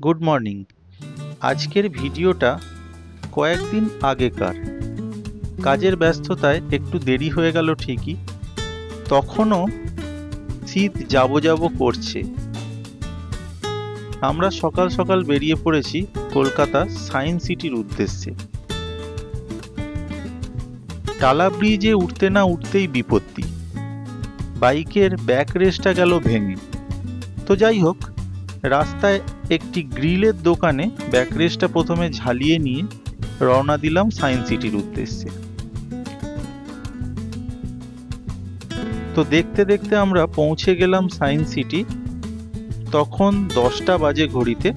Good morning. আজকের ভিডিওটা কয়েকদিন আগেকার। কাজের ব্যস্ততায় একটু দেরি হয়ে গেল ঠিকই, তখনও শীত যাবো যাবো করছে। আমরা সকাল সকাল বেরিয়ে পড়েছি কলকাতা সায়েন্স সিটির উদ্দেশ্যে। টালা ব্রিজে উঠতে না উঠতেই বিপত্তি, বাইকের ব্যাক রেসটা গেল ভেঙে। তো যাই হোক, রাস্তায় একটি গ্রিলের দোকানে ব্যাক রেসটা প্রথমে ঝালিয়ে নিয়ে রওনা দিলাম সায়েন্স সিটির উদ্দেশ্যে। তো দেখতে দেখতে আমরা পৌঁছে গেলাম সায়েন্স সিটি। তখন 10টা বাজে ঘড়িতে।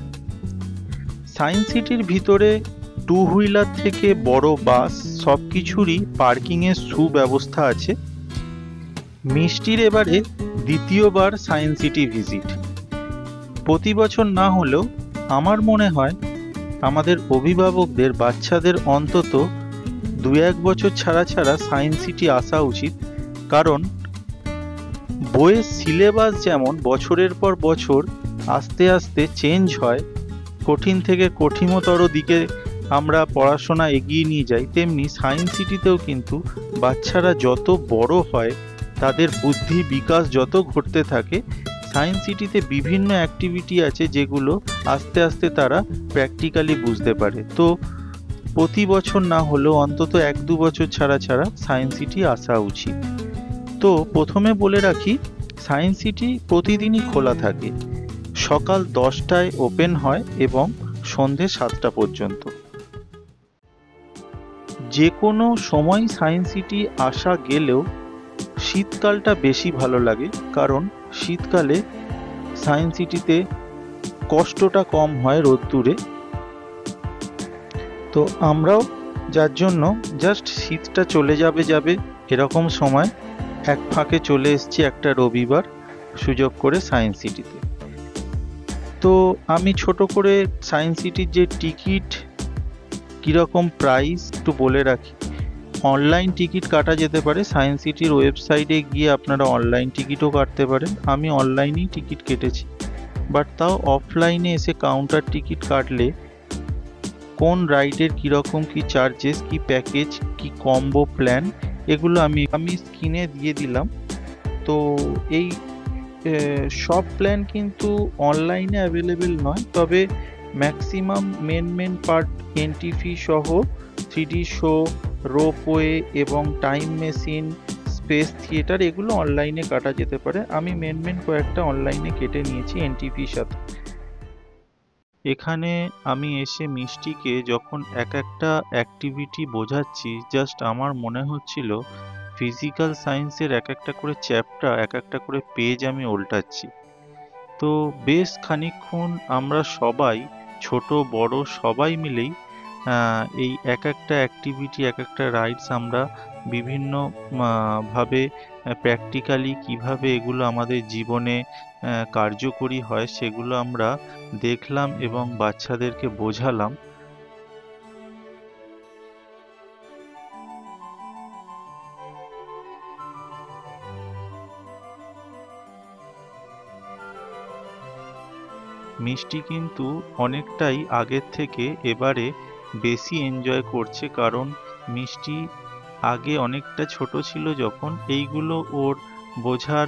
সায়েন্স সিটির ভিতরে টু হুইলার থেকে বড় বাস সব কিছুরই পার্কিংয়ের সুব্যবস্থা আছে। মিষ্টির এবারে দ্বিতীয়বার সায়েন্স সিটি ভিজিট। প্রতি বছর না হলেও আমার মনে হয় আমাদের অভিভাবকদের বাচ্চাদের অন্তত 2-1 বছর ছাড়া ছাড়া সায়েন্স সিটি আসা উচিত। কারণ বইয়ের সিলেবাস যেমন বছরের পর বছর আস্তে আস্তে চেঞ্জ হয়, কঠিন থেকে কঠিনতর দিকে আমরা পড়াশোনা এগিয়ে নিয়ে যাই, তেমনি সায়েন্স সিটিতেও কিন্তু বাচ্চারা যত বড় হয়, তাদের বুদ্ধি বিকাশ যত ঘটতে থাকে, সায়েন্স সিটিতে বিভিন্ন অ্যাক্টিভিটি আছে যেগুলো আস্তে আস্তে তারা প্র্যাকটিক্যালি বুঝতে পারে। তো প্রতি বছর না হলেও অন্তত 1-2 বছর ছাড়া ছাড়া সায়েন্স সিটি আসা উচিত। তো প্রথমে বলে রাখি, সায়েন্স সিটি প্রতিদিনই খোলা থাকে। সকাল 10টায় ওপেন হয় এবং সন্ধে 7টা পর্যন্ত। যে কোনো সময় সায়েন্স সিটি আসা গেলেও শীতকালটা বেশি ভালো লাগে, কারণ শীতকালে সায়েন্স সিটিতে কষ্টটা কম হয় রোদ্দুরে। তো আমরাও যার জন্য জাস্ট শীতটা চলে যাবে এরকম সময় এক ফাঁকে চলে এসেছি একটা রবিবার সুযোগ করে সায়েন্স সিটিতে। তো আমি ছোট করে সায়েন্স সিটির যে টিকিট কীরকম প্রাইস একটু বলে রাখি। অনলাইন টিকিট কাটা যেতে পারে, সায়েন্স সিটির ওয়েবসাইটে গিয়ে আপনারা অনলাইন টিকিটও কাটতে পারেন। আমি অনলাইনেই টিকিট কেটেছি, বাট তাও অফলাইনে এসে কাউন্টার টিকিট কাটলে কোন রাইডের কীরকম কী চার্জেস, কী প্যাকেজ, কী কম্বো প্ল্যান, এগুলো আমি স্ক্রিনে দিয়ে দিলাম। তো এই সব প্ল্যান কিন্তু অনলাইনে অ্যাভেলেবেল নয়, তবে maximum main part entry fee সহ 3D শো, রোপওয়ে এবং টাইম মেশিন, স্পেস থিয়েটার, এগুলো অনলাইনে কাটা যেতে পারে। আমি মেন কয়েকটা অনলাইনে কেটে নিয়েছি এন্ট্রি ফির সাথে। এখানে আমি এসে মিষ্টিকে যখন এক একটা অ্যাক্টিভিটি বোঝাচ্ছি, জাস্ট আমার মনে হচ্ছিল ফিজিক্যাল সায়েন্সের এক একটা করে চ্যাপ্টার, এক একটা করে পেজ আমি উল্টাচ্ছি। তো বেশ খানিকক্ষণ আমরা সবাই, ছোট বড় সবাই মিলেই এই এক একটা অ্যাক্টিভিটি, এক একটা রাইডস আমরা বিভিন্ন ভাবে প্র্যাকটিক্যালি কিভাবে এগুলো আমাদের জীবনে কার্যকরী হয় সেগুলো আমরা দেখলাম এবং বাচ্চাদেরকে বোঝালাম। মিষ্টি কিন্তু অনেকটাই আগের থেকে এবারে বেশি এনজয় করছে, কারণ মিষ্টি আগে অনেকটা ছোট ছিল যখন, এইগুলো ওর বোঝার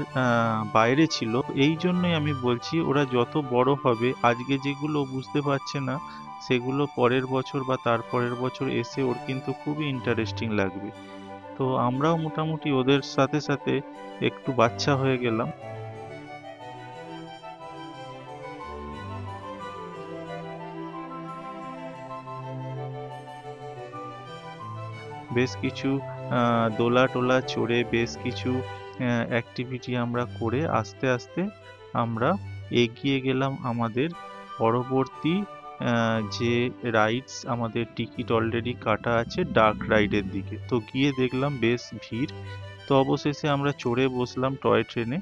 বাইরে ছিল। এই জন্যই আমি বলছি ওরা যত বড় হবে, আজকে যেগুলো বুঝতে পারছে না সেগুলো পরের বছর বা তার পরের বছর এসে ওর কিন্তু খুবই ইন্টারেস্টিং লাগবে। তো আমরাও মোটামুটি ওদের সাথে সাথে একটু বাচ্চা হয়ে গেলাম। বেশ কিছু দোলা টোলা চড়ে বেশ কিছু অ্যাক্টিভিটি আমরা করে আস্তে আস্তে আমরা এগিয়ে গেলাম আমাদের পরবর্তী যে রাইডস, আমাদের টিকিট অলরেডি কাটা আছে ডার্ক রাইডের দিকে। তো গিয়ে দেখলাম বেশ ভিড়। তো অবশেষে আমরা চড়ে বসলাম টয় ট্রেনে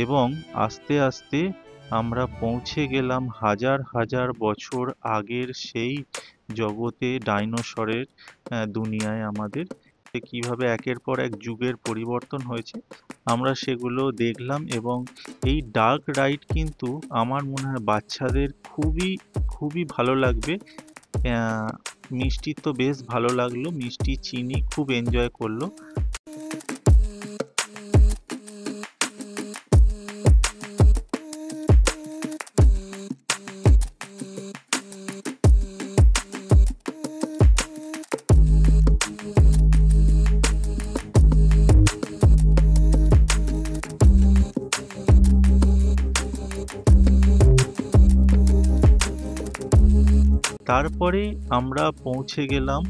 এবং আস্তে আস্তে আমরা পৌঁছে গেলাম হাজার হাজার বছর আগের সেই জগতে, ডাইনোসরের দুনিয়ায় আমাদের। কিভাবে একের পর এক যুগের পরিবর্তন হয়েছে আমরা সেগুলো দেখলাম। এবং এই ডার্ক রাইড কিন্তু আমার মনে হয় বাচ্চাদের খুবই খুবই ভালো লাগবে। মিষ্টির তো বেশ ভালো লাগলো, মিষ্টি চিনি খুব এনজয় করলো। তারপরে আমরা পৌঁছে গেলাম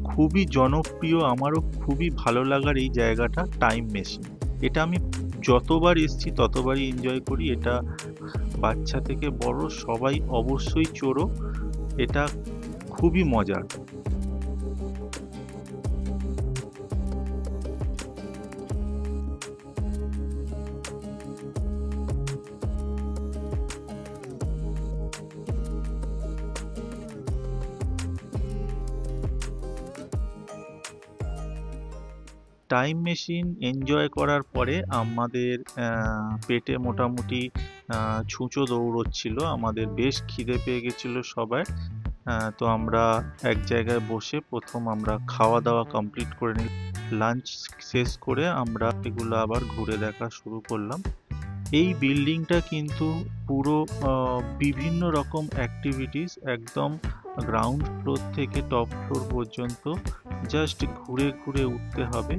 খুবই জনপ্রিয়, আমারও খুবই ভালো লাগার এই জায়গাটা, টাইম মেশিন। এটা আমি যতবার এসেছি ততবারই এনজয় করি। এটা বাচ্চা থেকে বড় সবাই অবশ্যই চড়ো, এটা খুবই মজার। টাইম মেশিন এনজয় করার পরে আমাদের পেটে মোটামুটি ছুঁচো দৌড়চ্ছিল, আমাদের বেশ খিদে পেয়ে গেছিল সবার। তো আমরা এক জায়গায় বসে প্রথম আমরা খাওয়া দাওয়া কমপ্লিট করে নিই। লাঞ্চ শেষ করে আমরা এগুলো আবার ঘুরে দেখা শুরু করলাম। এই বিল্ডিংটা কিন্তু পুরো বিভিন্ন রকম অ্যাক্টিভিটিস, একদম গ্রাউন্ড ফ্লোর থেকে টপ ফ্লোর পর্যন্ত জাস্ট ঘুরে ঘুরে উঠতে হবে।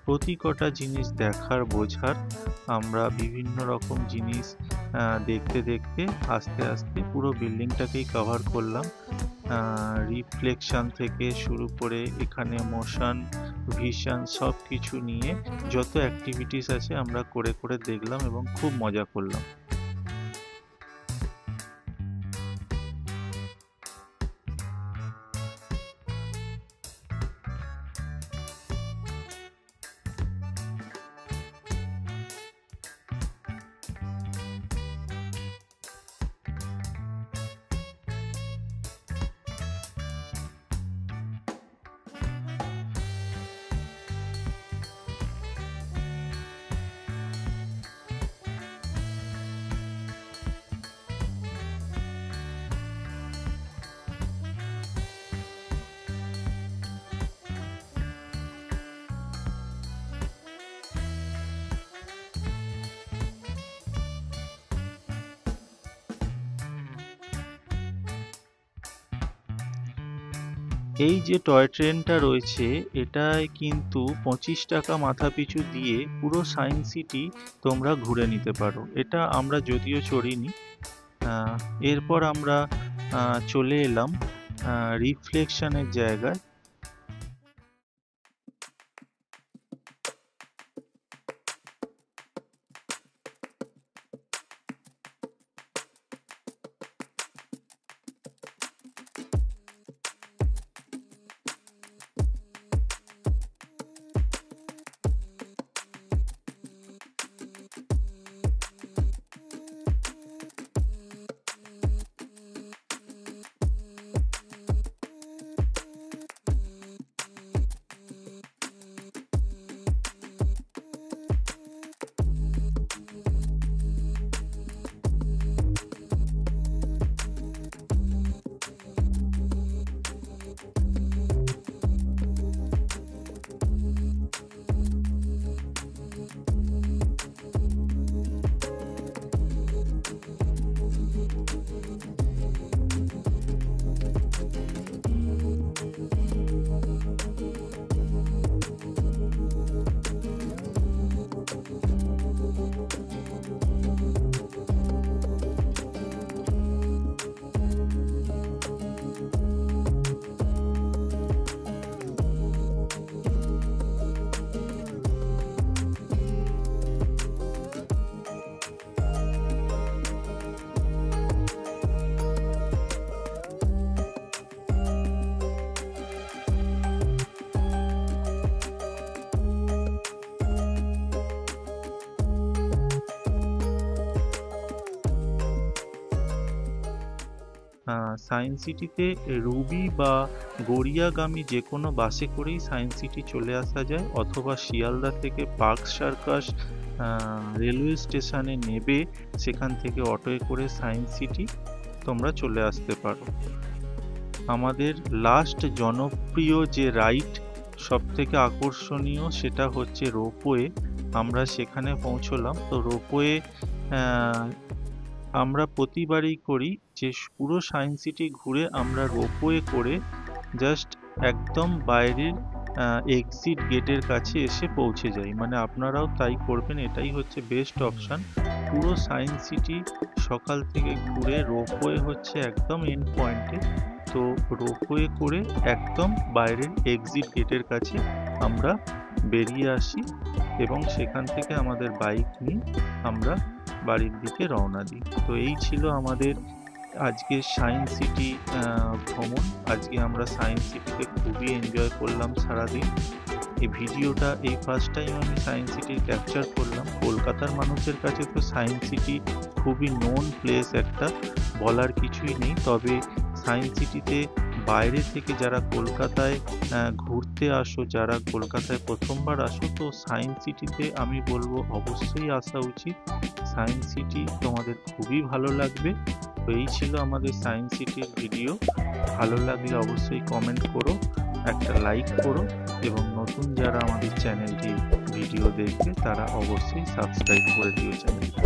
প্রতি কটা জিনিস দেখার বোঝার, আমরা বিভিন্ন রকম জিনিস দেখতে দেখতে আস্তে আস্তে পুরো বিল্ডিংটাকেই কভার করলাম। রিফ্লেকশন থেকে শুরু করে এখানে মোশন, ভিশন সব কিছু নিয়ে যত অ্যাক্টিভিটিস আছে আমরা করে করে দেখলাম এবং খুব মজা করলাম। এই যে টয় ট্রেনটা রয়েছে এটায় কিন্তু 25 টাকা মাথা পিছু দিয়ে পুরো সায়েন্স সিটি তোমরা ঘুরে নিতে পারো। এটা আমরা যদিও চড়িনি। এরপর আমরা চলে এলাম রিফ্লেকশনের জায়গায়। সায়েন্স সিটিতে রুবি বা গড়িয়াগামী যে কোনো বাসে করেই সায়েন্স সিটি চলে আসা যায়, অথবা শিয়ালদা থেকে পার্ক সার্কাস রেলওয়ে স্টেশনে নেবে সেখান থেকে অটোয় করে সায়েন্স সিটি তোমরা চলে আসতে পারো। আমাদের লাস্ট জনপ্রিয় যে রাইড, সব থেকে আকর্ষণীয়, সেটা হচ্ছে রোপওয়ে। আমরা সেখানে পৌঁছলাম। তো রোপওয়ে আমরা প্রতিবারই করি যে পুরো সায়েন্স সিটি ঘুরে আমরা রোপওয়ে করে জাস্ট একদম বাইরের এক্সিট গেটের কাছে এসে পৌঁছে যাই। মানে আপনারাও তাই করবেন, এটাই হচ্ছে বেস্ট অপশান। পুরো সায়েন্স সিটি সকাল থেকে ঘুরে রোপওয়ে হচ্ছে একদম এন্ড পয়েন্টে। তো রোপওয়ে করে একদম বাইরের এক্সিট গেটের কাছে আমরা বেরিয়ে আসি এবং সেখান থেকে আমাদের বাইক নিয়ে আমরা বাড়ির দিকে রওনা দিই। তো এই ছিল আমাদের আজকে সায়েন্স সিটি ভ্রমণ। আজকে আমরা সায়েন্স সিটিতে খুবই এনজয় করলাম সারাদিন। এই ভিডিওটা এই ফার্স্ট টাইম আমি সায়েন্স সিটির ক্যাপচার করলাম। কলকাতার মানুষের কাছে তো সায়েন্স সিটি খুবই নোন প্লেস একটা, বলার কিছুই নেই। তবে সায়েন্স সিটিতে বাইরে থেকে যারা কলকাতায় ঘুরতে আসো, যারা কলকাতায় প্রথমবার আসো, তো সায়েন্স সিটিতে আমি বলবো অবশ্যই আসা উচিত। সায়েন্স সিটি তোমাদের খুবই ভালো লাগবে। তো এই ছিল আমাদের সায়েন্স সিটির ভিডিও। ভালো লাগলে অবশ্যই কমেন্ট করো, একটা লাইক করো, এবং নতুন যারা আমাদের চ্যানেলটি ভিডিও দেখবে তারা অবশ্যই সাবস্ক্রাইব করে দিও চ্যানেলটি।